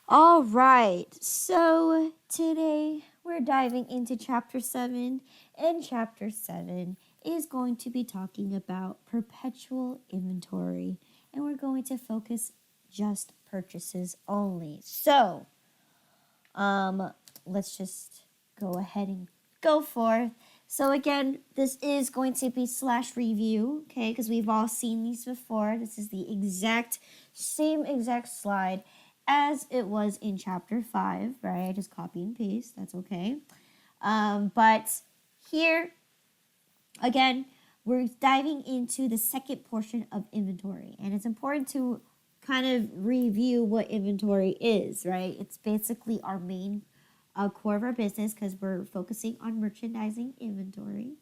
All right, so today we're diving into Chapter 7, and Chapter 7 is going to be talking about perpetual inventory, and we're going to focus just purchases only. So, let's just go ahead and go forth. So again, this is going to be slash review, okay, because we've all seen these before. This is the same exact slide as it was in chapter 5, right? I just copy and paste, that's okay. But here, again, we're diving into the second portion of inventory, and it's important to kind of review what inventory is, right? It's basically our main core of our business because we're focusing on merchandising inventory.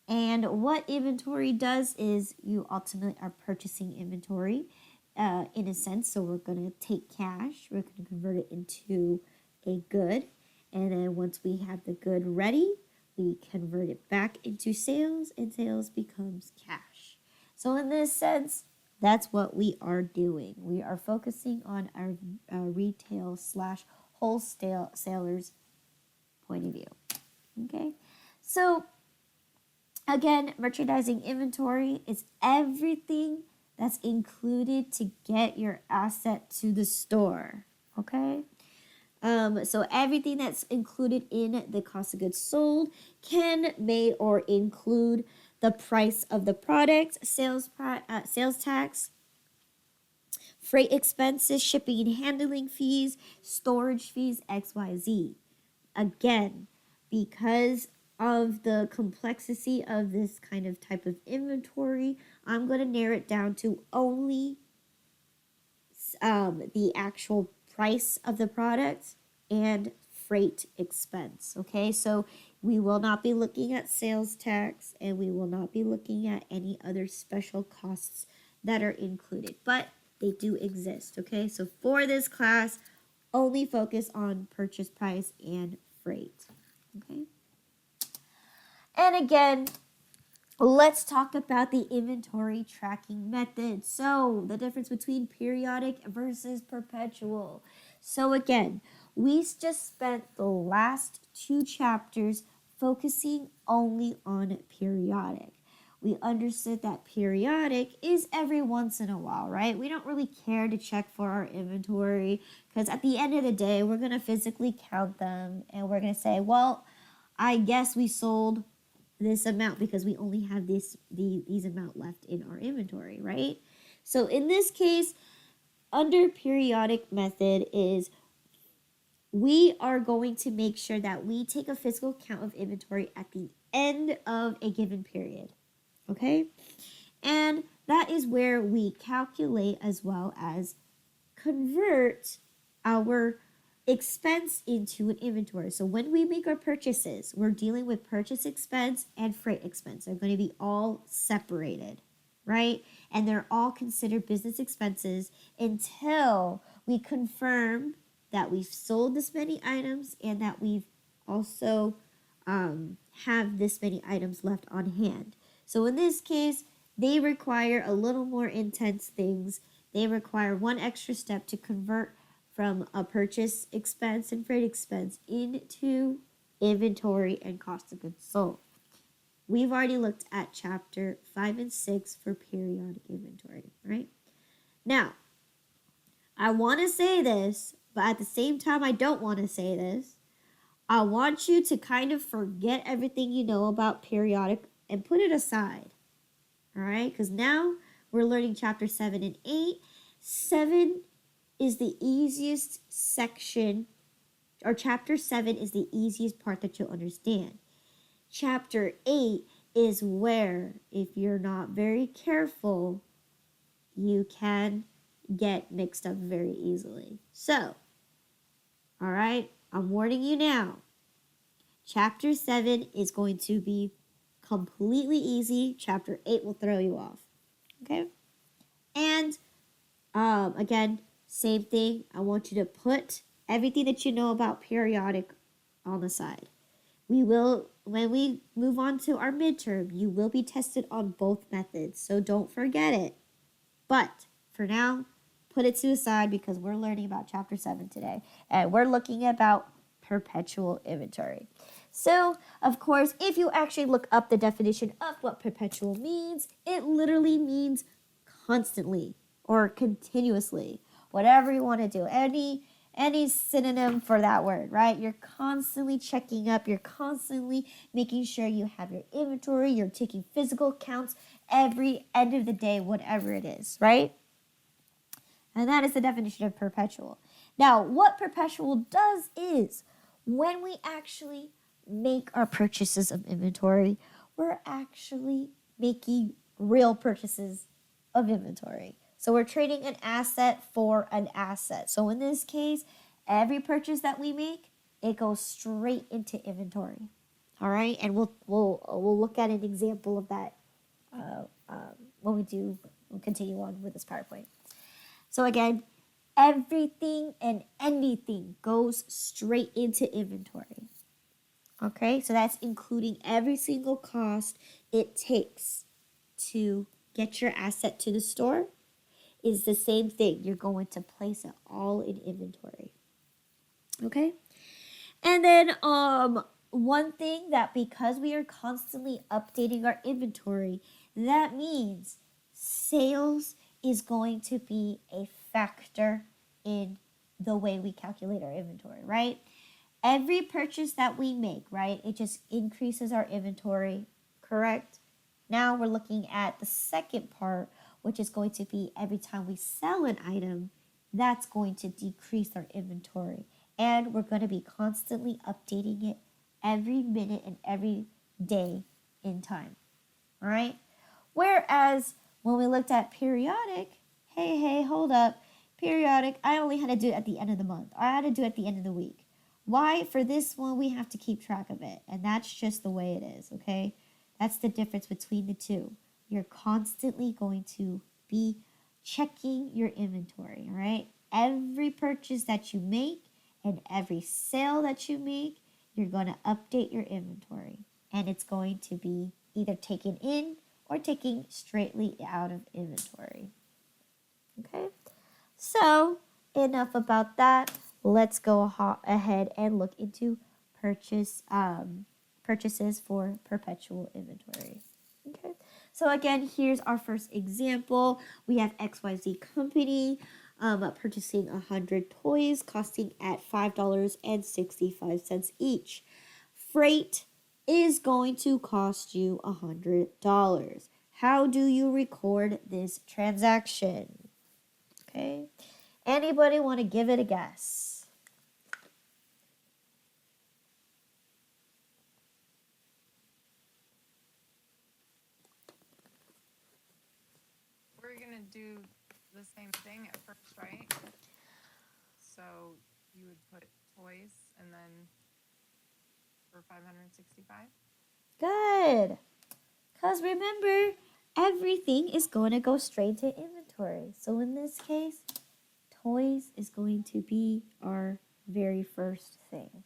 And what inventory does is you ultimately are purchasing inventory in a sense. So we're going to take cash, we're going to convert it into a good. And then once we have the good ready, we convert it back into sales, and sales becomes cash. So in this sense, that's what we are doing. We are focusing on our retail slash wholesalers point of view. Okay, so again, merchandising inventory is everything that's included to get your asset to the store. Okay, so everything that's included in the cost of goods sold may or include the price of the product, sales tax, freight expenses, shipping and handling fees, storage fees, XYZ. Again, because of the complexity of this kind of type of inventory, I'm going to narrow it down to only the actual price of the product and freight expense. Okay, so we will not be looking at sales tax, and we will not be looking at any other special costs that are included, but they do exist. Okay, so for this class, only focus on purchase price and freight. Okay, and again, let's talk about the inventory tracking method. So the difference between periodic versus perpetual. So again, we just spent the last 2 chapters focusing only on periodic. We understood that periodic is every once in a while, right? We don't really care to check for our inventory because at the end of the day, we're going to physically count them and we're going to say, well, I guess we sold this amount because we only have these amount left in our inventory, right? So in this case, under periodic method is we are going to make sure that we take a physical count of inventory at the end of a given period, okay? And that is where we calculate as well as convert our expense into an inventory. So when we make our purchases, we're dealing with purchase expense and freight expense. They're going to be all separated, right? And they're all considered business expenses until we confirm that we've sold this many items and that we've also have this many items left on hand. So in this case, they require a little more intense things. They require one extra step to convert from a purchase expense and freight expense into inventory and cost of goods sold. We've already looked at chapter 5 and 6 for periodic inventory, right? Now, I want to say this, but at the same time, I don't want to say this. I want you to kind of forget everything you know about periodic and put it aside, all right? Because now we're learning chapter 7 and 8. 7 is the easiest section, or chapter 7 is the easiest part that you'll understand. Chapter 8 is where, if you're not very careful, you can get mixed up very easily. So, all right, I'm warning you now. Chapter 7 is going to be completely easy. Chapter 8 will throw you off. Okay? And again, same thing. I want you to put everything that you know about periodic on the side. We will, when we move on to our midterm, you will be tested on both methods. So don't forget it. But for now, put it to the side because we're learning about chapter 7 today. And we're looking about perpetual inventory. So, of course, if you actually look up the definition of what perpetual means, it literally means constantly or continuously. Whatever you want to do. Any synonym for that word, right? You're constantly checking up. You're constantly making sure you have your inventory. You're taking physical counts every end of the day, whatever it is, right? And that is the definition of perpetual. Now, what perpetual does is when we actually make our purchases of inventory, we're actually making real purchases of inventory. So we're trading an asset for an asset. So in this case, every purchase that we make, it goes straight into inventory. All right, and we'll look at an example of that when we'll continue on with this PowerPoint. So again, everything and anything goes straight into inventory. Okay, so that's including every single cost it takes to get your asset to the store is the same thing. You're going to place it all in inventory. Okay? And then one thing that because we are constantly updating our inventory, that means sales is going to be a factor in the way we calculate our inventory, right? Every purchase that we make, right, it just increases our inventory, correct? Now we're looking at the second part, which is going to be every time we sell an item, that's going to decrease our inventory. And we're going to be constantly updating it every minute and every day in time, all right? Whereas when we looked at periodic, hey, hold up. Periodic, I only had to do it at the end of the month. I had to do it at the end of the week. Why? For this one, we have to keep track of it. And that's just the way it is, okay? That's the difference between the two. You're constantly going to be checking your inventory, all right? Every purchase that you make and every sale that you make, you're going to update your inventory. And it's going to be either taken in or taken straightly out of inventory. Okay? So, enough about that. Let's go ahead and look into purchases for perpetual inventory. Okay, so again, here's our first example. We have XYZ company purchasing 100 toys costing at $5.65 each. Freight is going to cost you $100. How do you record this transaction? Okay. Anybody want to give it a guess? We're going to do the same thing at first, right? So you would put toys and then for 565? Good. Because remember, everything is going to go straight to inventory. So in this case, toys is going to be our very first thing.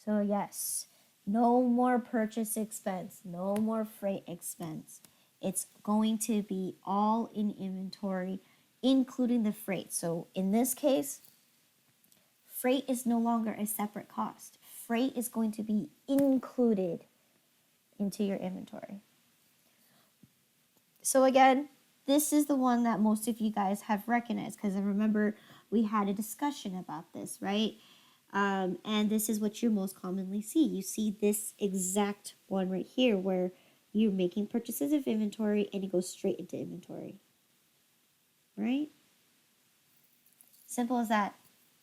So yes, no more purchase expense, no more freight expense. It's going to be all in inventory, including the freight. So in this case, freight is no longer a separate cost. Freight is going to be included into your inventory. So again, this is the one that most of you guys have recognized because I remember we had a discussion about this, right? And this is what you most commonly see. You see this exact one right here where you're making purchases of inventory and it goes straight into inventory, right? Simple as that.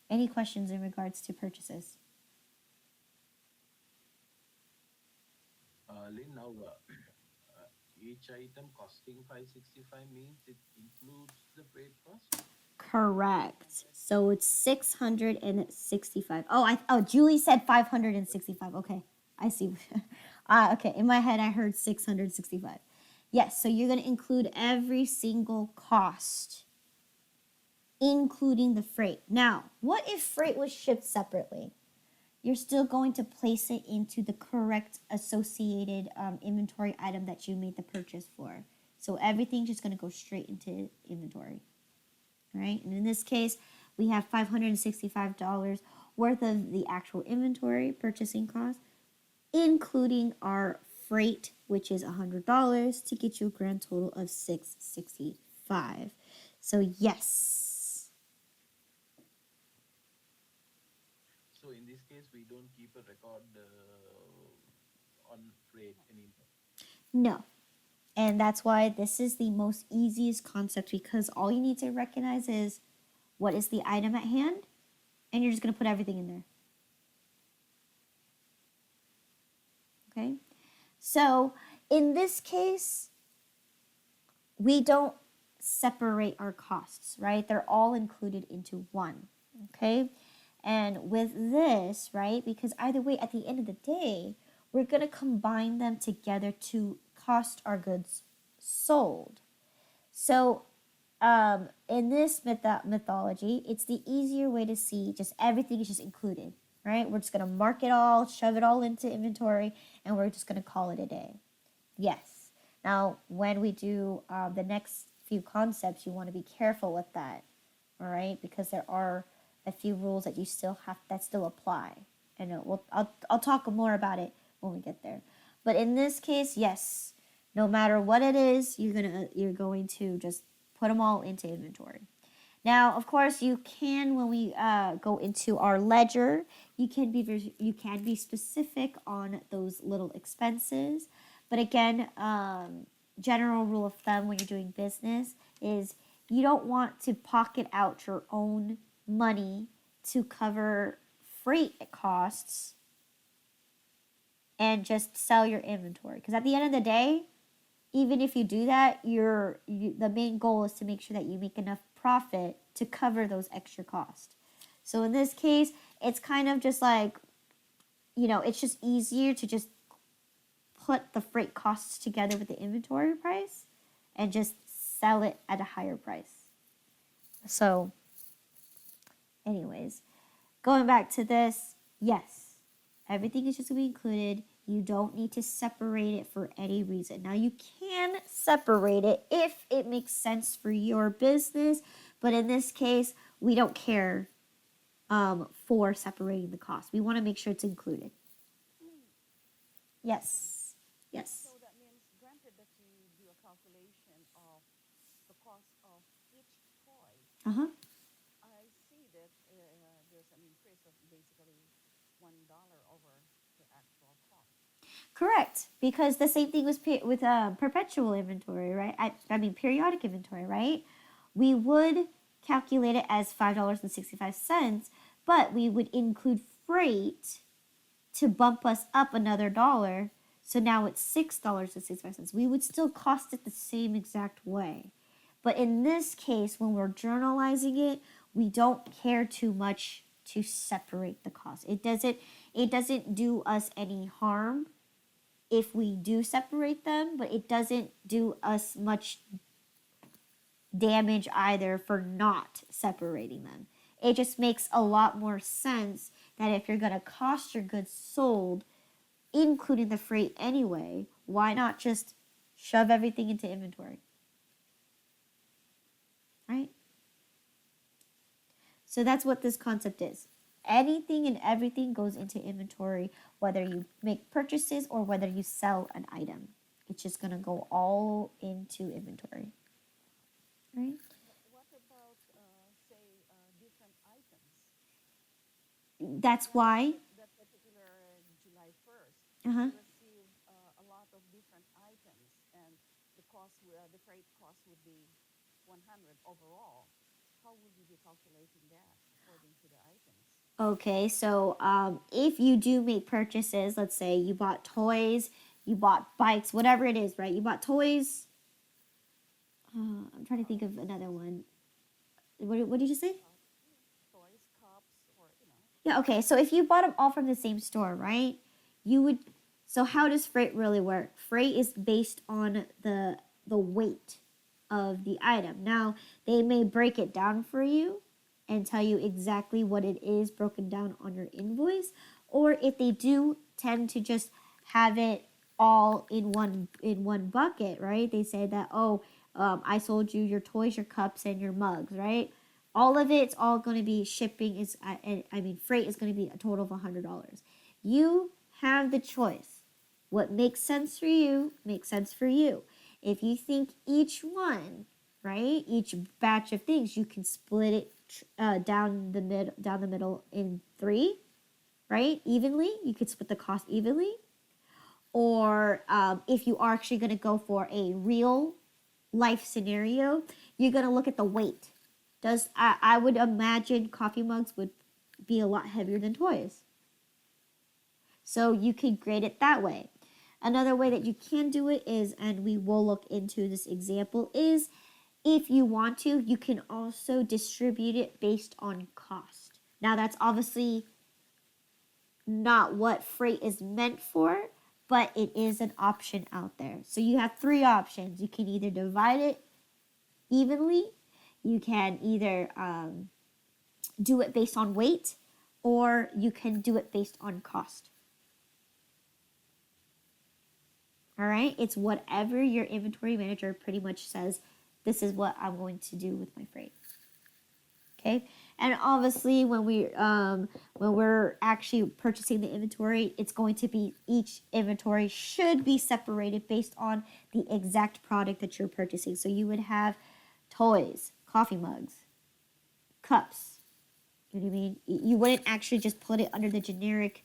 Any questions in regards to purchases? Lynn, now each item costing 565 means it includes the freight cost? Correct. So it's 665. Oh, Julie said 565. Okay, I see. Okay, in my head I heard 665. Yes, so you're going to include every single cost, including the freight. Now, what if freight was shipped separately? You're still going to place it into the correct associated inventory item that you made the purchase for. So everything's just going to go straight into inventory. right? And in this case, we have $565 worth of the actual inventory purchasing cost, including our freight, which is $100 to get you a grand total of $665. So yes. So in this case, we don't keep a record on freight anymore. No. And that's why this is the most easiest concept, because all you need to recognize is what is the item at hand, and you're just going to put everything in there. Okay? So in this case, we don't separate our costs, right? They're all included into one. Okay? And with this, right, because either way, at the end of the day, we're going to combine them together to cost our goods sold. So in this mythology, it's the easier way to see just everything is just included, right? We're just going to mark it all, shove it all into inventory, and we're just going to call it a day. Yes. Now, when we do the next few concepts, you want to be careful with that, all right? Because there are a few rules that you still have that still apply, and I'll talk more about it when we get there. But in this case, yes, no matter what it is, you're going to just put them all into inventory. Now, of course, you can, when we go into our ledger, you can be specific on those little expenses. But again, general rule of thumb when you're doing business is you don't want to pocket out your own money to cover freight costs and just sell your inventory. Because at the end of the day, even if you do that, the main goal is to make sure that you make enough profit to cover those extra costs. So in this case, it's kind of just like, it's just easier to just put the freight costs together with the inventory price and just sell it at a higher price. So anyways, going back to this, yes, everything is just going to be included. You don't need to separate it for any reason. Now, you can separate it if it makes sense for your business, but in this case, we don't care for separating the cost. We want to make sure it's included. Yes. Yes. So that means, granted that you do a calculation of the cost of each toy, Uh-huh. I see that there's an increase of basically $1 over the actual cost. Correct, because the same thing was with perpetual inventory, right? I mean periodic inventory, right? We would calculate it as $5.65, but we would include freight to bump us up another dollar. So now it's $6.65. We would still cost it the same exact way. But in this case, when we're journalizing it, we don't care too much to separate the cost. It doesn't do us any harm if we do separate them, but it doesn't do us much damage either for not separating them. It just makes a lot more sense that if you're going to cost your goods sold, including the freight anyway, why not just shove everything into inventory? Right? So that's what this concept is. Anything and everything goes into inventory, whether you make purchases or whether you sell an item. It's just going to go all into inventory. Right? What about, say, different items? That's why. That particular July 1st, Uh-huh. you receive a lot of different items, and the freight cost would be 100 overall. How would you be calculating that according to the items? Okay, so if you do make purchases, let's say you bought toys, you bought bikes, whatever it is, right? You bought toys. I'm trying to think of another one. What did you say? Toys, cups, or. Yeah, okay. So if you bought them all from the same store, right? You would. So how does freight really work? Freight is based on the weight of the item. Now, they may break it down for you and tell you exactly what it is broken down on your invoice, or if they do tend to just have it all in one bucket, right? They say that, I sold you your toys, your cups, and your mugs, right? all of it's all going to be shipping is I mean freight is going to be a total of $100. You have the choice. What makes sense for you makes sense for you. If you think each one, right, each batch of things, you can split it down the middle in 3, right, evenly. You could split the cost evenly. Or if you are actually going to go for a real life scenario, you're going to look at the weight. I would imagine coffee mugs would be a lot heavier than toys. So you could grade it that way. Another way that you can do it is, and we will look into this example, is if you want to, you can also distribute it based on cost. Now that's obviously not what freight is meant for, but it is an option out there. So you have 3 options. You can either divide it evenly, you can either do it based on weight, or you can do it based on cost. All right, it's whatever your inventory manager pretty much says, this is what I'm going to do with my freight. Okay, and obviously when we're actually purchasing the inventory, it's going to be, each inventory should be separated based on the exact product that you're purchasing. So you would have toys, coffee mugs, cups. You know what I mean? You wouldn't actually just put it under the generic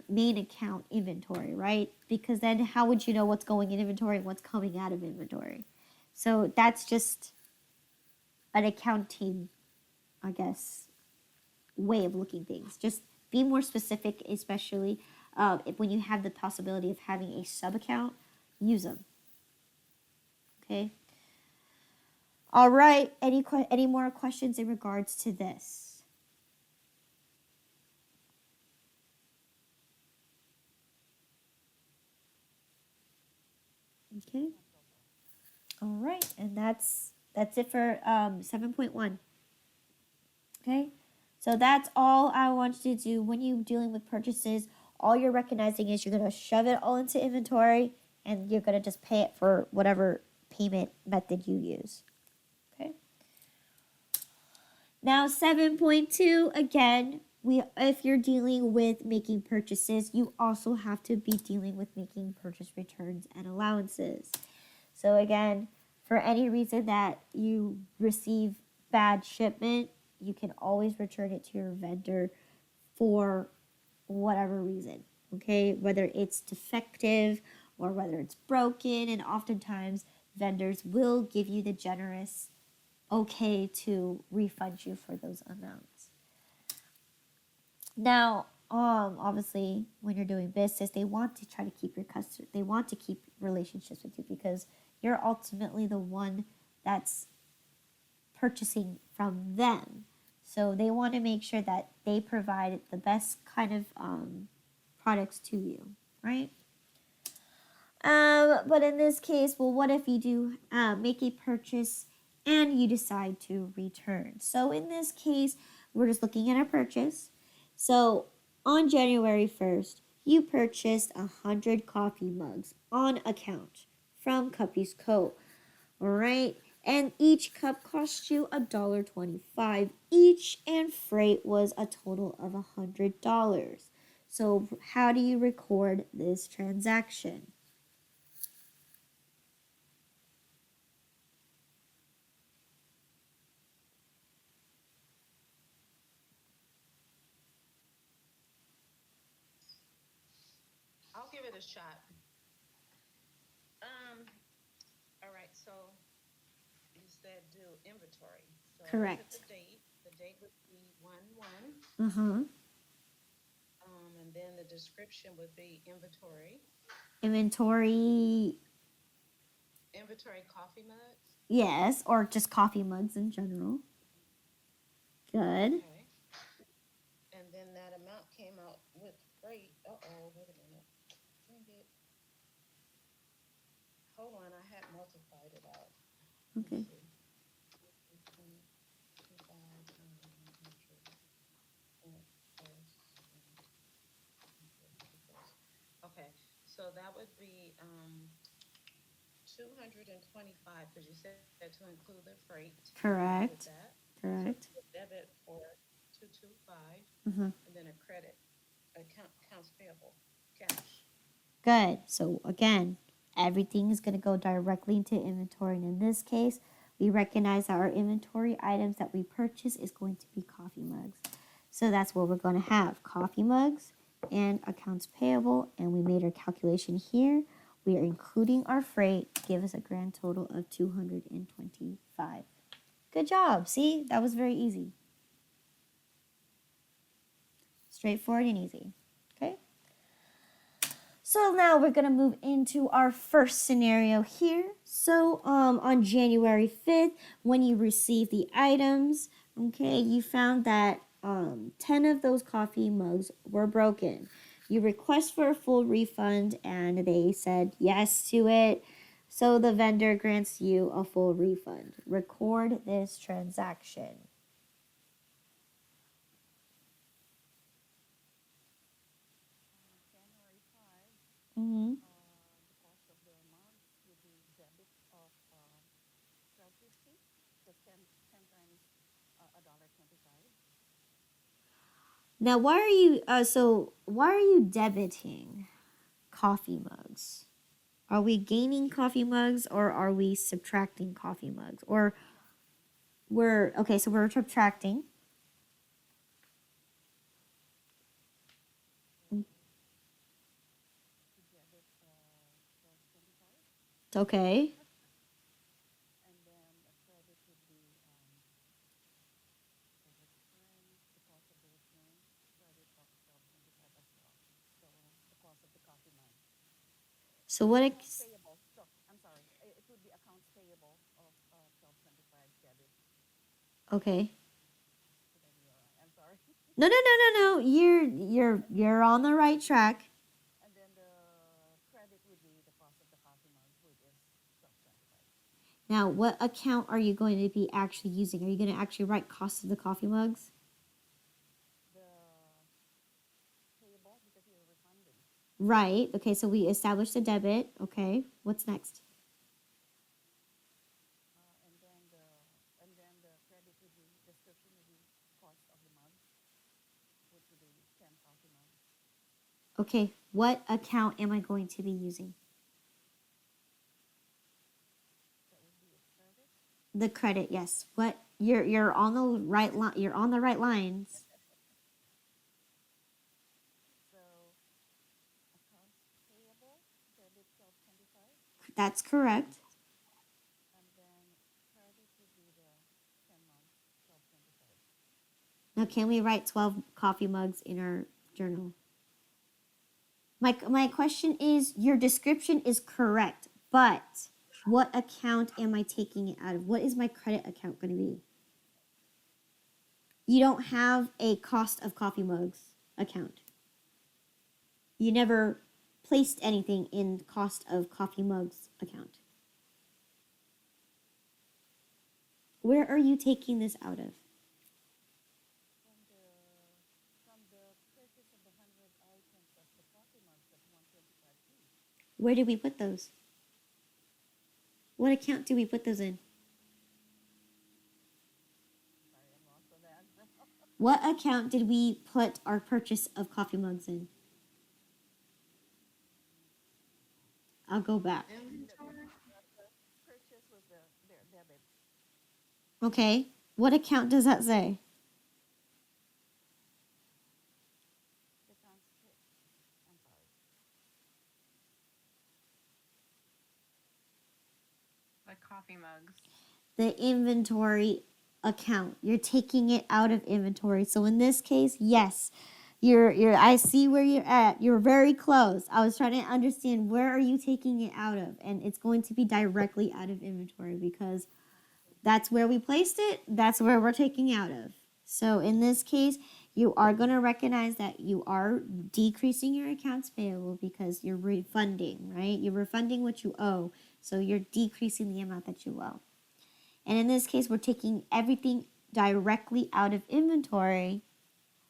main account inventory, right? Because then how would you know what's going in inventory and what's coming out of inventory? So that's just an accounting, I guess, way of looking things. Just be more specific, especially when you have the possibility of having a sub account, use them. Okay. All right. Any more questions in regards to this? Okay. All right, and that's it for 7.1. Okay, so that's all I want you to do when you're dealing with purchases. All you're recognizing is you're gonna shove it all into inventory, and you're gonna just pay it for whatever payment method you use. Okay. Now 7.2, again, if you're dealing with making purchases, you also have to be dealing with making purchase returns and allowances. So again, for any reason that you receive bad shipment, you can always return it to your vendor for whatever reason. Okay, whether it's defective or whether it's broken, and oftentimes vendors will give you the generous okay to refund you for those amounts. Now, obviously, when you're doing business, they want to try to keep your customer. They want to keep relationships with you because you're ultimately the one that's purchasing from them. So they want to make sure that they provide the best kind of products to you, right? But in this case, well, what if you do make a purchase and you decide to return? So in this case, we're just looking at a purchase. So on January 1st, you purchased 100 coffee mugs on account from Cuppy's Co. All right. And each cup cost you $1.25 each, and freight was a total of $100. So how do you record this transaction? I'll give it a shot. All right, so you said do inventory. So I put Correct. the date. The date would be 1/1. Uh-huh. And then the description would be inventory. Inventory, Coffee mugs. yes, or just coffee mugs in general. Good. Okay. And then that amount came out with freight. Uh-oh, wait a minute. Dang it. Hold on, I had multiplied it out. Okay. Let's see. 25, 100, Okay, so that would be 225, because you said to include the freight. I'm good with Correct. that. So Correct. a debit for 225, Uh-huh. and then a credit, accounts payable, cash. Good. So again, everything is going to go directly into inventory. And in this case, we recognize that our inventory items that we purchase is going to be coffee mugs. So that's what we're going to have, coffee mugs and accounts payable. And we made our calculation here. We are including our freight, give us a grand total of 225. Good job. See, that was very easy. Straightforward and easy. Okay. So now we're going to move into our first scenario here. So on January 5th, when you received the items, okay, you found that 10 of those coffee mugs were broken. You request for a full refund and they said yes to it. So the vendor grants you a full refund. Record this transaction. January 5, Mm-hmm. the cost of the mugs would be debit of 12.50, because 10 times $1.25. Now, why are you debiting coffee mugs? Are we gaining coffee mugs or are we subtracting coffee mugs? Or so we're subtracting. To debit 12.25, Okay. and then a credit would be the return, the cost of the return, credit of 12.25 as well. So the cost of the coffee mug. So what Accounts ex- payable. So I'm sorry, it would be accounts payable of 12.25 debit. Okay. Would I be all right? I'm sorry. No, no, no, no, no. You're on the right track. And then the credit would be the cost of the coffee mug, which is 12.25. Now, what account are you going to be actually using? Are you going to actually write cost of the coffee mugs? The payable, because you're refunding. Right. Okay, so we established the debit. Okay. What's next? And then the credit would be, description would be cost of the mugs, which would be 10 coffee mugs. Okay, what account am I going to be using? That would be a credit. The credit, yes. What you're on the right line. You're on the right lines. So accounts payable, debit 12.25, That's correct. and then credit would be the 10 months, 12.25. Now, can we write 12 coffee mugs in our journal? My question is your description is correct, but what account am I taking it out of? What is my credit account going to be? You don't have a cost of coffee mugs account. You never placed anything in cost of coffee mugs account. Where are you taking this out of? From the purchase of the 100 items of the coffee mugs at 125 each. Where did we put those? What account do we put those in? Sorry, I'm lost on that. What account did we put our purchase of coffee mugs in? I'll go back. The purchase was their debit. Okay. What account does that say? The accounts I'm sorry. The coffee mugs. The inventory account. You're taking it out of inventory. So in this case, yes. I see where you're at. You're very close. I was trying to understand where are you taking it out of, and it's going to be directly out of inventory because that's where we placed it. That's where we're taking out of. So in this case, you are going to recognize that you are decreasing your accounts payable because you're refunding, right? You're refunding what you owe. So you're decreasing the amount that you owe. And in this case, we're taking everything directly out of inventory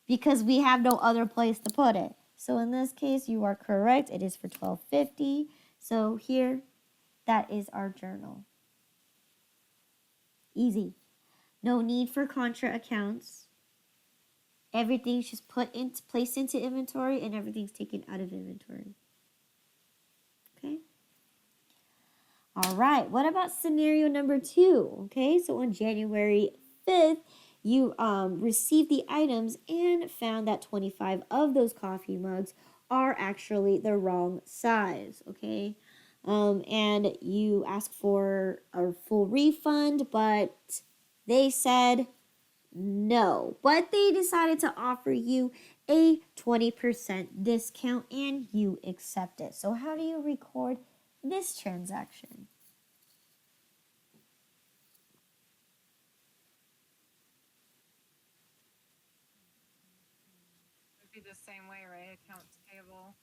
because we have no other place to put it. So in this case, you are correct. It is for $12.50. So here That is our journal. Easy. No need for contra accounts. Everything's just placed into inventory and everything's taken out of inventory. Okay? All right. What about scenario number 2? Okay, so on January 5th, you received the items and found that 25 of those coffee mugs are actually the wrong size. Okay? And you ask for a full refund, but they said no. But they decided to offer you a 20% discount and you accept it. So, how do you record this transaction? It'd be the same way, right? Accounts payable.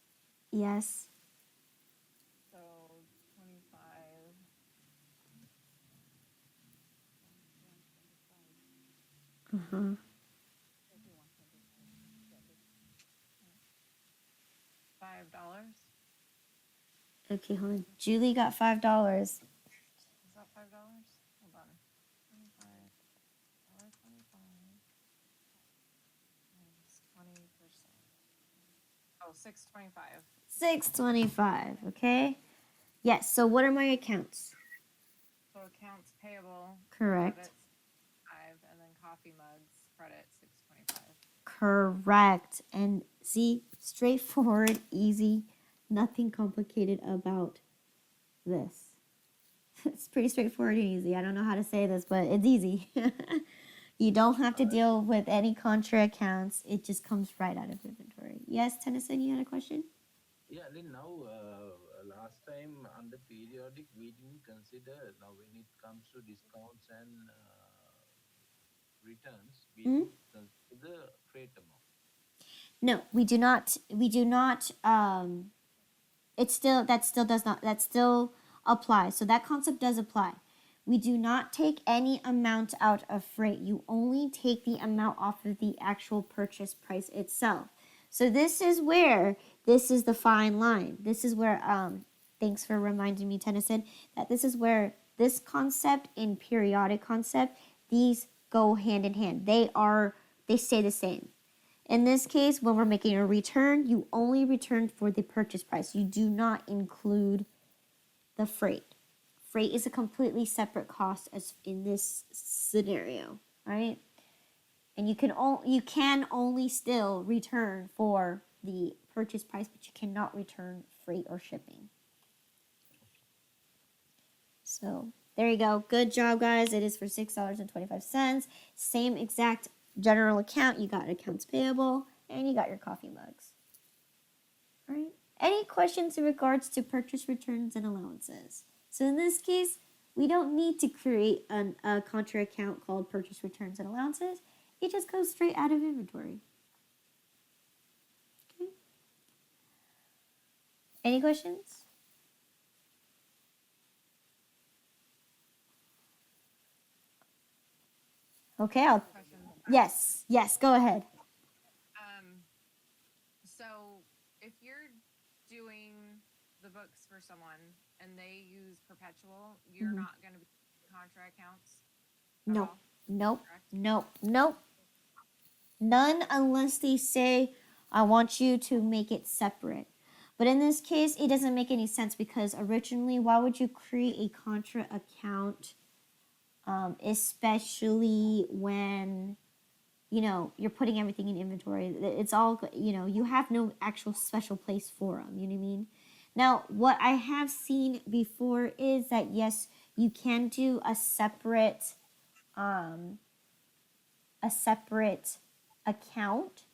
Yes. So 25. 125, Uh-huh. 3125 debit. $5. Okay, hold on. Julie got $5. Is that $5? Hold on. 25. $1.25 minus 20%. Oh, $6.25. $6.25. Okay. Yes. So, what are my accounts? So accounts payable. Correct. Debit 5, and then coffee mugs credit 6.25. Correct. And see, straightforward, easy, nothing complicated about this. It's pretty straightforward and easy. I don't know how to say this, but it's easy. You don't have to deal with any contra accounts. It just comes right out of inventory. Yes, Tennyson, you had a question? Yeah, then now last time under periodic we didn't consider. Now when it comes to discounts and returns, we Mhm. should consider freight amount. No, we do not. We do not. That still applies. So that concept does apply. We do not take any amount out of freight. You only take the amount off of the actual purchase price itself. So this is the fine line. This is where thanks for reminding me, Tennyson, that this is where this concept and periodic concept, these go hand in hand. They stay the same. In this case, when we're making a return, you only return for the purchase price. You do not include the freight. Freight is a completely separate cost as in this scenario, right? And you can only still return for the purchase price, but you cannot return freight or shipping. So there you go. Good job, guys. It is for $6.25. Same exact general account. You got accounts payable and you got your coffee mugs. All right. Any questions in regards to purchase returns and allowances? So in this case, we don't need to create a contra account called purchase returns and allowances. It just goes straight out of inventory. Okay. Any questions? Okay. Question. Yes. Go ahead. So if you're doing the books for someone and they use Perpetual, you're Mhm. not going to be contra accounts at Nope. all? Nope. Correct? Nope. None unless they say, I want you to make it separate. But in this case, it doesn't make any sense because originally, why would you create a contra account, especially when you're putting everything in inventory? It's all you have no actual special place for them. You know what I mean? Now, what I have seen before is that yes, you can do um, a separate account.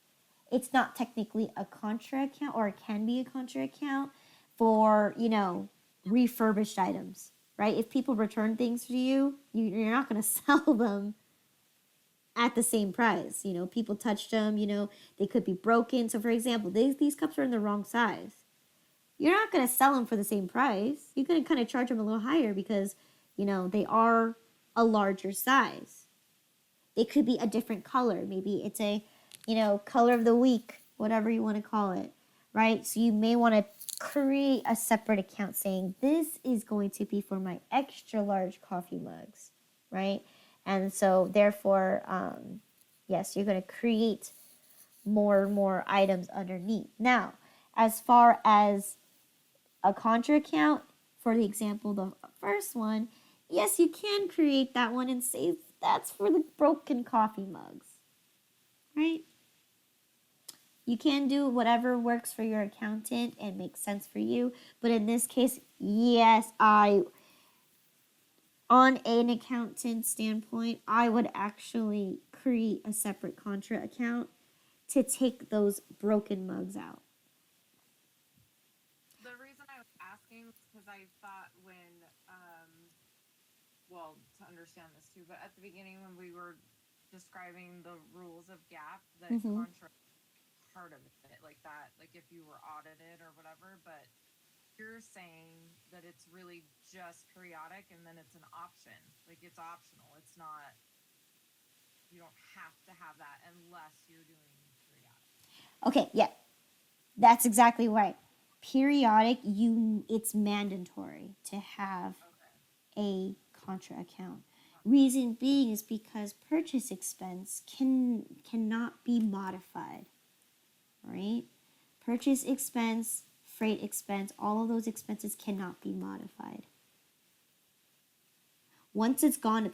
It's not technically a contra account, or it can be a contra account for refurbished items, right? If people return things to you, you're not going to sell them at the same price. People touched them, they could be broken. So for example, these cups are in the wrong size. You're not going to sell them for the same price. You're going to kind of charge them a little higher because they are a larger size. It could be a different color. Maybe it's a color of the week, whatever you want to call it, right? So you may want to create a separate account saying this is going to be for my extra large coffee mugs, right? And so therefore, yes, you're going to create more and more items underneath. Now, as far as a contra account, for the example, the first one, yes, you can create that one and say that's for the broken coffee mugs, right? You can do whatever works for your accountant and makes sense for you. But in this case, yes, on an accountant standpoint, I would actually create a separate contra account to take those broken mugs out. The reason I was asking is because I thought when, well, to understand this too, but at the beginning when we were describing the rules of GAAP, that contra part of it, like that, like if you were audited or whatever, but you're saying that it's really just periodic and then it's an option. Like it's optional. It's not, you don't have to have that unless you're doing periodic. Okay, yeah, that's exactly right. Periodic, it's mandatory to have a contra account. Reason being is because purchase expense cannot be modified, right? Purchase expense, freight expense, all of those expenses cannot be modified. Once it's gone,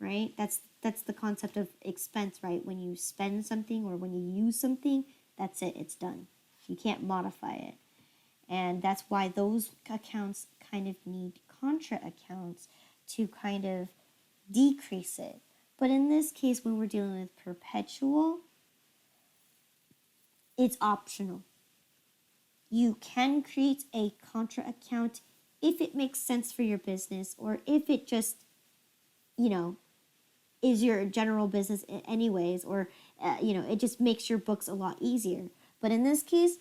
right? That's the concept of expense, right? When you spend something or when you use something, that's it, it's done. You can't modify it. And that's why those accounts kind of need contra accounts to kind of decrease it. But in this case, when we're dealing with perpetual, it's optional. You can create a contra account if it makes sense for your business or if it just, is your general business anyways, or, it just makes your books a lot easier. But in this case,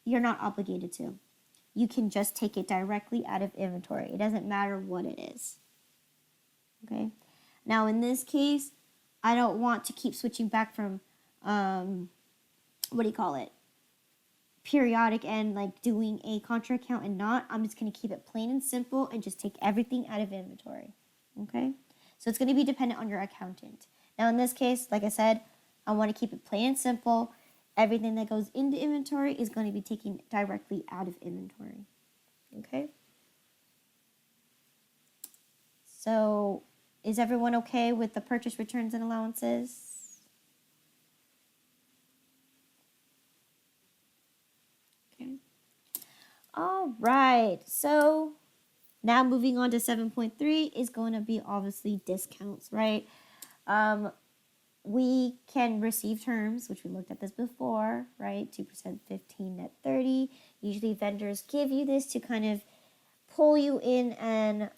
you're not obligated to. You can just take it directly out of inventory. It doesn't matter what it is. Okay? Now, in this case, I don't want to keep switching back from, periodic and like doing a contra account and not. I'm just going to keep it plain and simple and just take everything out of inventory. Okay? So it's going to be dependent on your accountant. Now, in this case, like I said, I want to keep it plain and simple. Everything that goes into inventory is going to be taken directly out of inventory. Okay? So, is everyone okay with the purchase returns and allowances? Okay. All right. So, now moving on to 7.3 is going to be obviously discounts, right? We can receive terms, which we looked at this before, right? 2%, 15, net 30. Usually vendors give you this to kind of pull you in and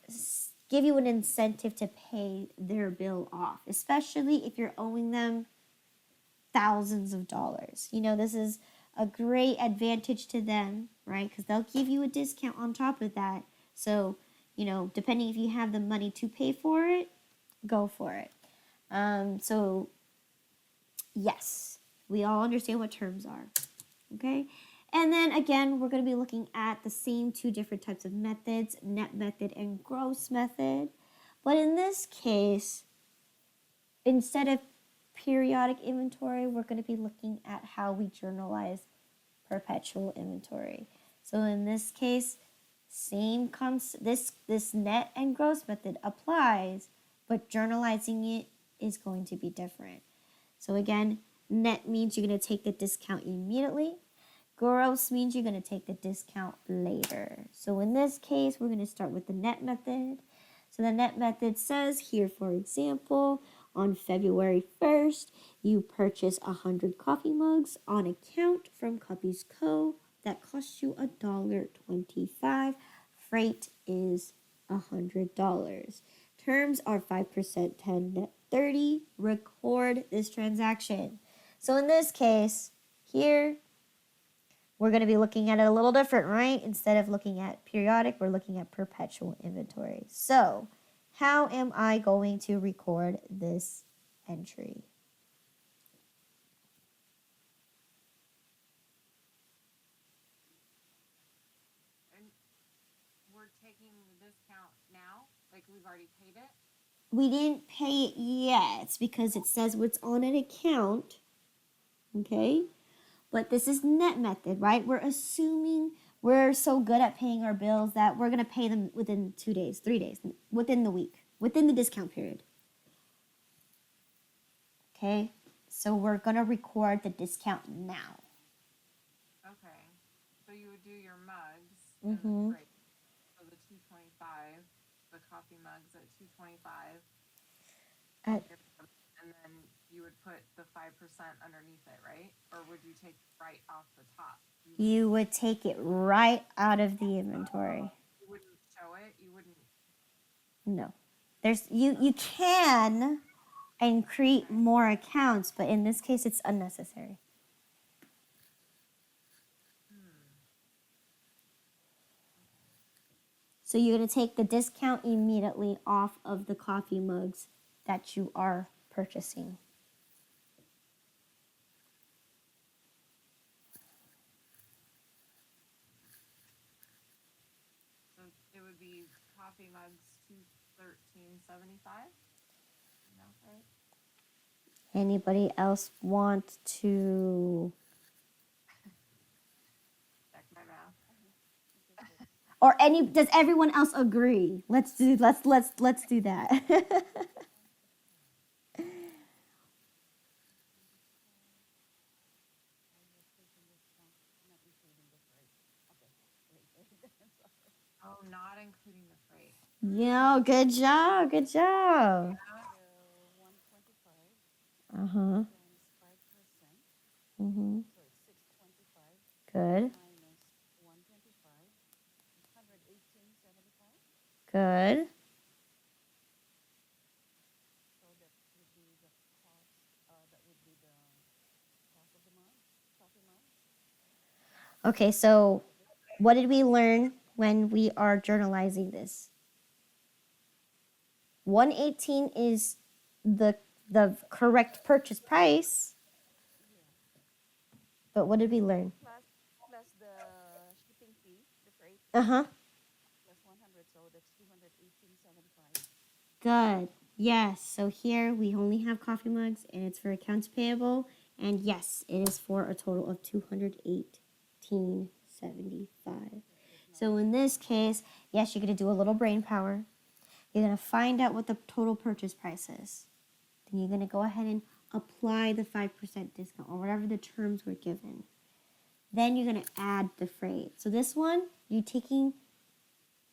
give you an incentive to pay their bill off, especially if you're owing them thousands of dollars. This is a great advantage to them, right? Because they'll give you a discount on top of that. So, depending if you have the money to pay for it, go for it. So, yes, we all understand what terms are, okay? And then again, we're going to be looking at the same two different types of methods, net method and gross method. But in this case, instead of periodic inventory, we're going to be looking at how we journalize perpetual inventory. So in this case, same concept, this net and gross method applies, but journalizing it is going to be different. So again, net means you're going to take the discount immediately. Gross means you're going to take the discount later. So in this case, we're going to start with the net method. So the net method says here, for example, on February 1st, you purchase 100 coffee mugs on account from Cuppies Co. That costs you $1.25. Freight is $100. Terms are 5%, 10, net 30. Record this transaction. So in this case, here, we're going to be looking at it a little different, right? Instead of looking at periodic, we're looking at perpetual inventory. So, how am I going to record this entry? we're taking the discount now? Like we've already paid it? We didn't pay it yet because it says what's on an account. Okay? But this is net method, right? We're assuming we're so good at paying our bills that we're going to pay them within 2 days, 3 days, within the week, within the discount period. Okay? So we're going to record the discount now. Okay. So you would do your mugs Mm-hmm. and the freight. So the 225, the coffee mugs at 225. At And then you would put the 5% underneath it, right? Or would you take right off the top? You would take it right out of the inventory. You wouldn't show it? You wouldn't? No. You can and create more accounts, but in this case it's unnecessary. So you're going to take the discount immediately off of the coffee mugs that you are purchasing. So it would be coffee mugs $213.75. No, right? Anybody else want to, Check my math. or does everyone else agree? Let's do that. Oh, not including the freight. Yeah, good job. Good job. 125 Uh-huh. times 5%. Mhm. So it's 625 Good. minus 125, 118.75. Good. So that would be the cost. That would be the cost of the mug, coffee mug. Okay, so what did we learn when we are journalizing this? 118 is the correct purchase price, Yeah. but what did we learn? Plus the shipping fee, the freight Uh-huh. plus 100. So that's 218.75. Good. Yes. So here we only have coffee mugs and it's for accounts payable. And yes, it is for a total of $218.75. So in this case, yes, you're going to do a little brain power. You're going to find out what the total purchase price is. Then you're going to go ahead and apply the 5% discount or whatever the terms were given. Then you're going to add the freight. So this one, you're taking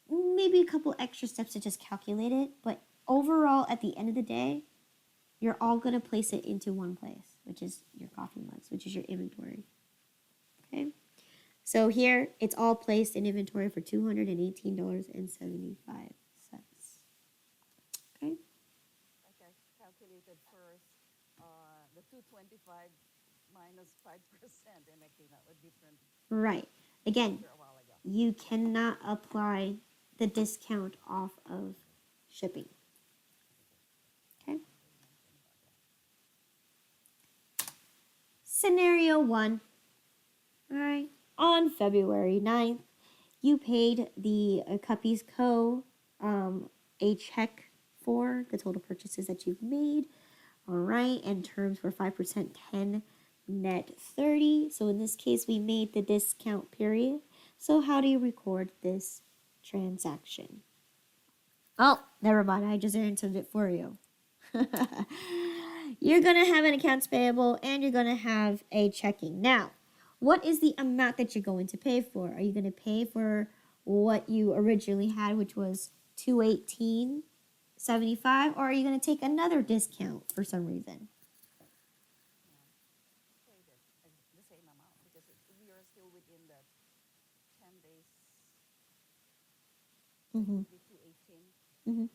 maybe a couple extra steps to just calculate it, but overall, at the end of the day, you're all going to place it into one place, which is your coffee mugs, which is your inventory. Okay? So here, it's all placed in inventory for $218.75. Okay? Like I calculated first, the 225 minus 5%, and I came out with different Right. Again, figure a while ago. you cannot apply the discount off of shipping. Okay? Scenario 1. All right. On February 9th, you paid the Cuppies Co. A check for the total purchases that you've made. All right. And terms were 5%, 10, net 30. So in this case, we made the discount period. So how do you record this transaction? Oh, never mind. I just answered it for you. You're going to have an accounts payable and you're going to have a checking. Now, what is the amount that you're going to pay for? Are you going to pay for what you originally had, which was $218.75, or are you going to take another discount for some reason? Pay the same amount because we are still within the 10 days. Mm-hmm. The 218. Mm-hmm.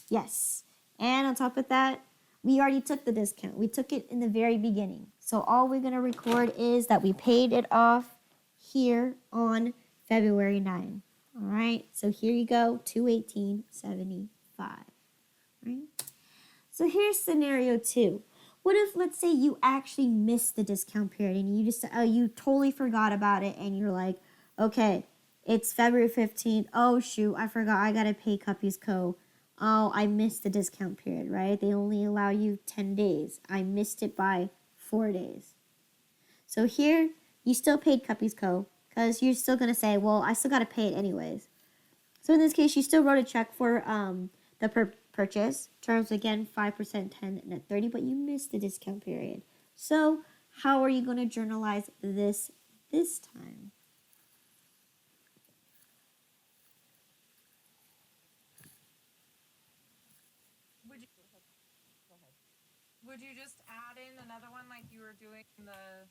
Yes. And on top of that, we already took the discount. We took it in the very beginning. So all we're going to record is that we paid it off here on February 9. All right. So here you go, $218.75. Right? So here's scenario 2. What if, let's say, you actually missed the discount period and you totally forgot about it and you're like, okay, It's February 15th. Oh, shoot. I forgot. I got to pay Cuppy's Co. Oh, I missed the discount period, right? They only allow you 10 days. I missed it by 4 days. So here, you still paid Cuppy's Co. because you're still going to say, well, I still got to pay it anyways. So in this case, you still wrote a check for the purchase. Terms again, 5%, 10, and 30, but you missed the discount period. So how are you going to journalize this time? Would you Go ahead. would you just add in another one like you were doing the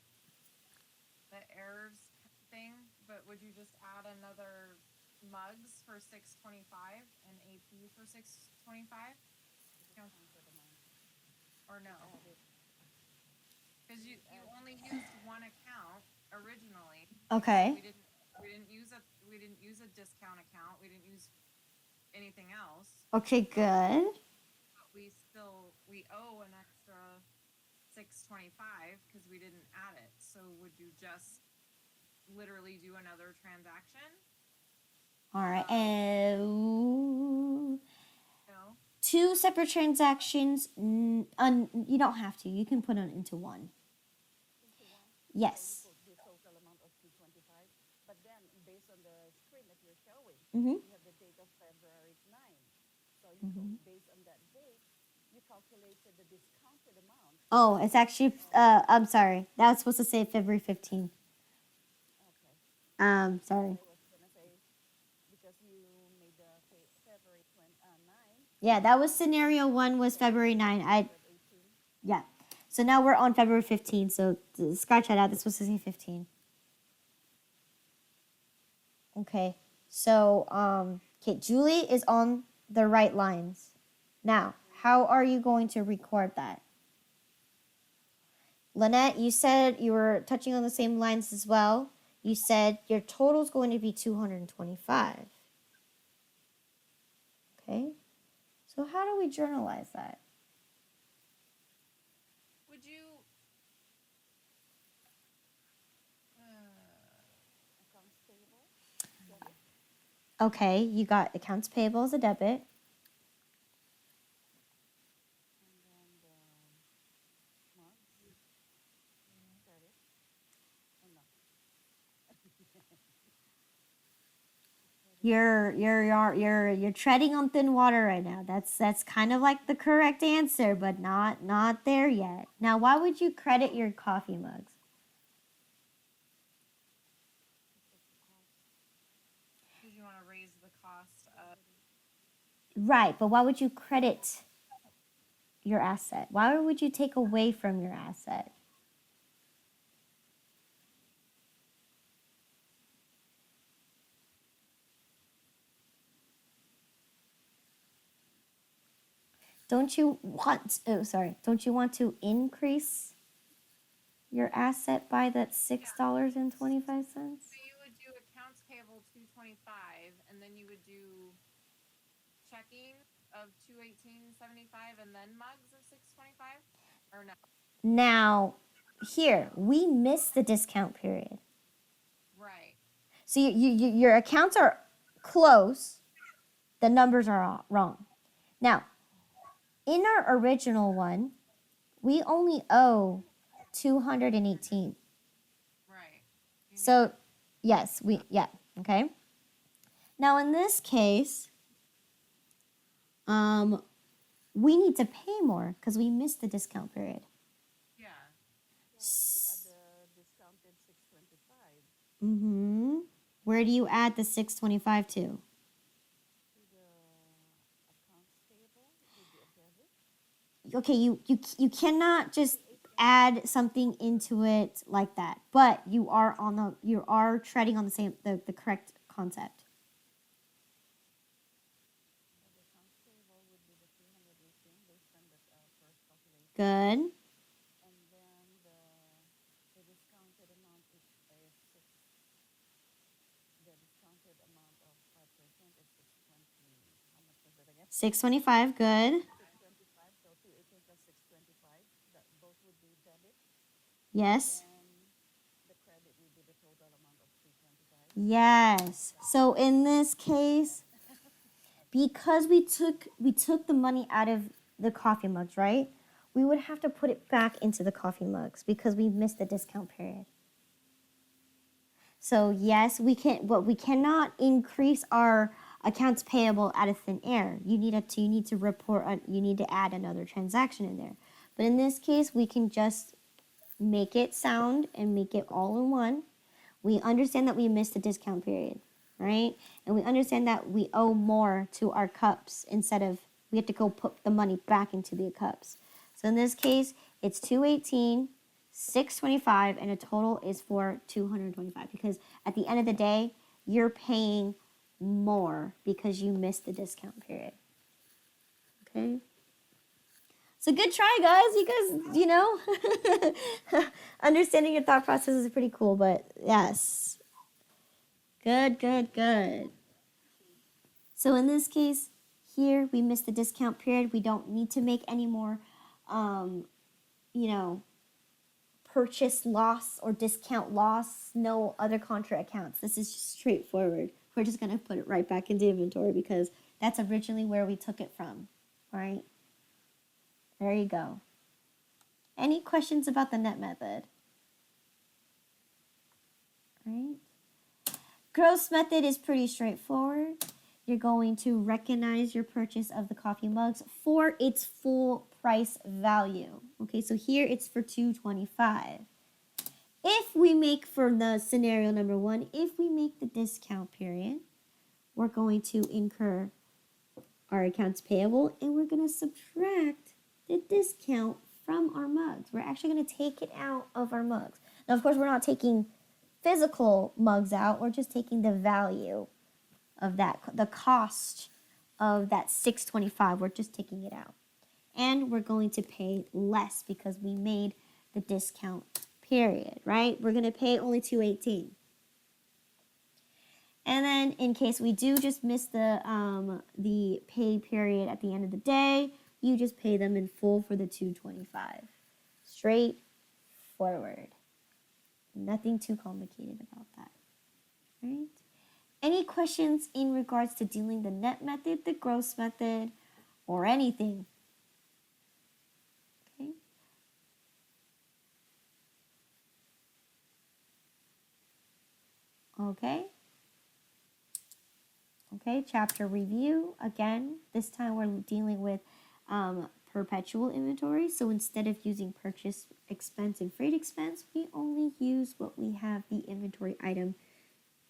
errors thing? But would you just add another mugs for 625 and AP for 625? Discounted amount Or no? added. Because you only used one account originally. Okay. We didn't use a discount account. We didn't use anything else. Okay, good. But we owe an extra 625 because we didn't add it. So would you just literally do another transaction? All right. And No. 2 separate transactions. You don't have to. You can put it into one. Into one. Yes. So you put the total amount of 225. But then, based on the screen that you're showing, Mm-hmm. you have the date of February 9. So you based on that date, you calculated the discounted amount. Oh, it's actually. I'm sorry. That was supposed to say February 15th. Okay. Sorry. I was gonna say because you made the February 9. Yeah, that was scenario 1 was February 9. 18. Yeah. So now we're on February 15th. So scratch that out. This was supposed to say 15. Okay. So okay, Julie is on the right lines. Now, how are you going to record that? Lynette, you said you were touching on the same lines as well. You said your total is going to be 225. Okay. So how do we journalize that? Would you? Accounts payable, debit, Okay, you got accounts payable as a debit. and then the mugs, credit. Oh no. You're treading on thin water right now. That's kind of like the correct answer, but not there yet. Now, why would you credit your coffee mugs? Did you want to raise the cost of? Right, but why would you credit your asset? Why would you take away from your asset? Don't you want don't you want to increase your asset by that $6.25? So you would do accounts payable 225, and then you would do checking of 218.75, and then mugs of 625, or no? Now, here, we missed the discount period. Right. So your accounts are close, the numbers are all wrong. Now, in our original one, we only owe 218. Right. So, yes, okay. Now in this case, we need to pay more because we missed the discount period. Yeah. So when we add the discounted 625 Mm-hmm. Where do you add the 625 to? to the accounts payable, it would be a debit. Okay, you cannot just add something into it like that, but you are treading on the correct concept. So the accounts payable would be the 318 based on the first calculation. Good. And then the discounted amount is six. The discounted amount of 5% is 620. How much was it again? 625. Good. 625. So 218 plus 625. That both would be debit. Yes. Then the credit would be the total amount of 325. Yes. So in this case, because we took the money out of the coffee mugs, right? We would have to put it back into the coffee mugs because we missed the discount period. So yes, we can, but we cannot increase our accounts payable out of thin air. You need to report. You need to add another transaction in there. But in this case, we can just make it sound and make it all in one. We understand that we missed the discount period, right? And we understand that we owe more to our cups instead of we have to go put the money back into the cups. So in this case, it's 218, 625, and a total is for 225 because at the end of the day, you're paying more because you missed the discount period. Okay? So good try, guys. You guys, understanding your thought process is pretty cool, but yes. Good, good, good. So in this case, here we missed the discount period. We don't need to make any more, you know, purchase loss or discount loss. No other contra accounts. This is just straightforward. We're just going to put it right back into inventory because that's originally where we took it from. All right. There you go. Any questions about the net method? All right. Gross method is pretty straightforward. You're going to recognize your purchase of the coffee mugs for its full price value. Okay, so here it's for $2.25. If we make, for the scenario number 1, if we make the discount period, we're going to incur our accounts payable and we're going to subtract the discount from our mugs. We're actually going to take it out of our mugs. Now, of course, we're not taking physical mugs out. We're just taking the value of that, the cost of that $6.25. We're just taking it out. And we're going to pay less because we made the discount period, right? We're going to pay only $2.18. And then in case we do just miss the pay period at the end of the day, you just pay them in full for the $2.25. Straightforward. Nothing too complicated about that, right? Any questions in regards to dealing the net method, the gross method, or anything? Okay. Okay. Okay, chapter review. Again, this time we're dealing with perpetual inventory. So instead of using purchase expense and freight expense, we only use what we have the inventory item,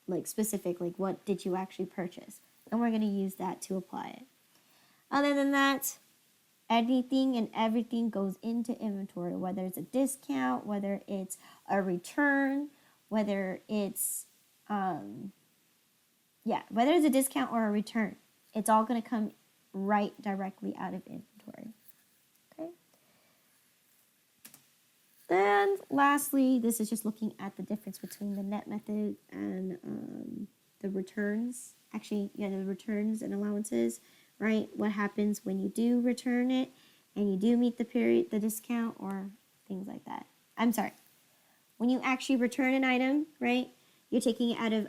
like specific, like what did you actually purchase? And we're going to use that to apply it. Other than that, anything and everything goes into inventory, whether it's a discount, whether it's a return, whether it's whether it's a discount or a return, it's all going to come right directly out of inventory. Okay. Then lastly, this is just looking at the difference between the net method and the returns. Actually, the returns and allowances, right? What happens when you do return it and you do meet the period, the discount, or things like that. I'm sorry. When you actually return an item, right? You're taking it out of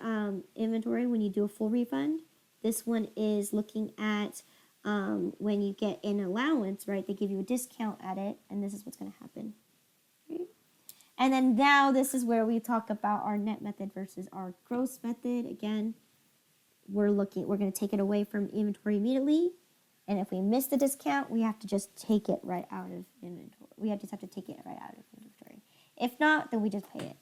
inventory when you do a full refund. This one is looking at when you get an allowance, right? They give you a discount at it, and this is what's going to happen. Right? And then now this is where we talk about our net method versus our gross method. Again, we're going to take it away from inventory immediately. And if we miss the discount, we have to just take it right out of inventory. We just have to take it right out of inventory. If not, then we just pay it.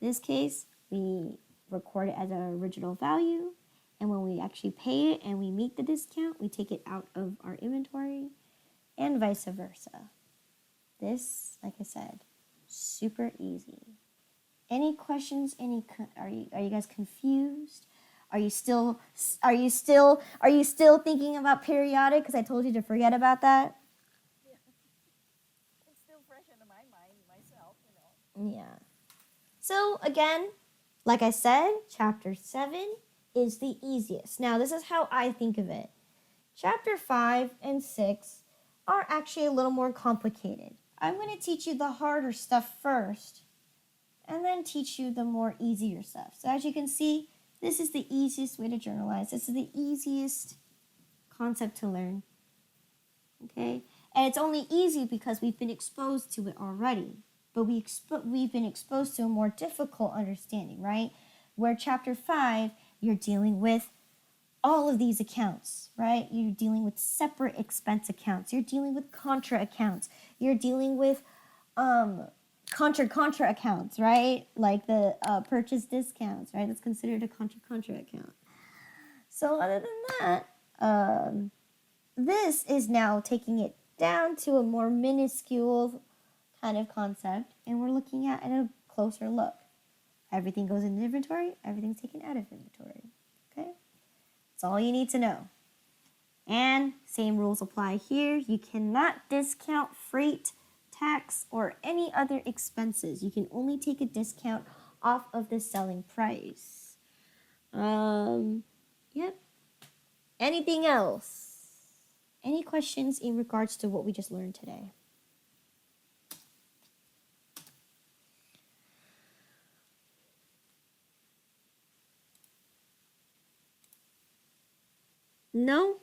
In this case, we record it as our original value, and when we actually pay it and we meet the discount, we take it out of our inventory, and vice versa. This, like I said, super easy. Any questions? Are you guys confused? Are you still thinking about periodic? Because I told you to forget about that. Yeah. It's still fresh in my mind, myself, Yeah. So again, like I said, chapter 7 is the easiest. Now, this is how I think of it. Chapter 5 and 6 are actually a little more complicated. I'm going to teach you the harder stuff first, and then teach you the more easier stuff. So as you can see, This is the easiest way to journalize. This is the easiest concept to learn. Okay? And it's only easy because we've been exposed to it already. But we've been exposed to a more difficult understanding, right? Where chapter 5, you're dealing with all of these accounts, right? You're dealing with separate expense accounts. You're dealing with contra accounts. You're dealing with contra accounts, right? Like the purchase discounts, right? That's considered a contra account. So other than that, this is now taking it down to a more minuscule kind of concept, and we're looking at a closer look. Everything goes into inventory, everything's taken out of inventory. Okay? That's all you need to know. And same rules apply here. You cannot discount freight, tax, or any other expenses. You can only take a discount off of the selling price. Yep. Anything else? Any questions in regards to what we just learned today? No?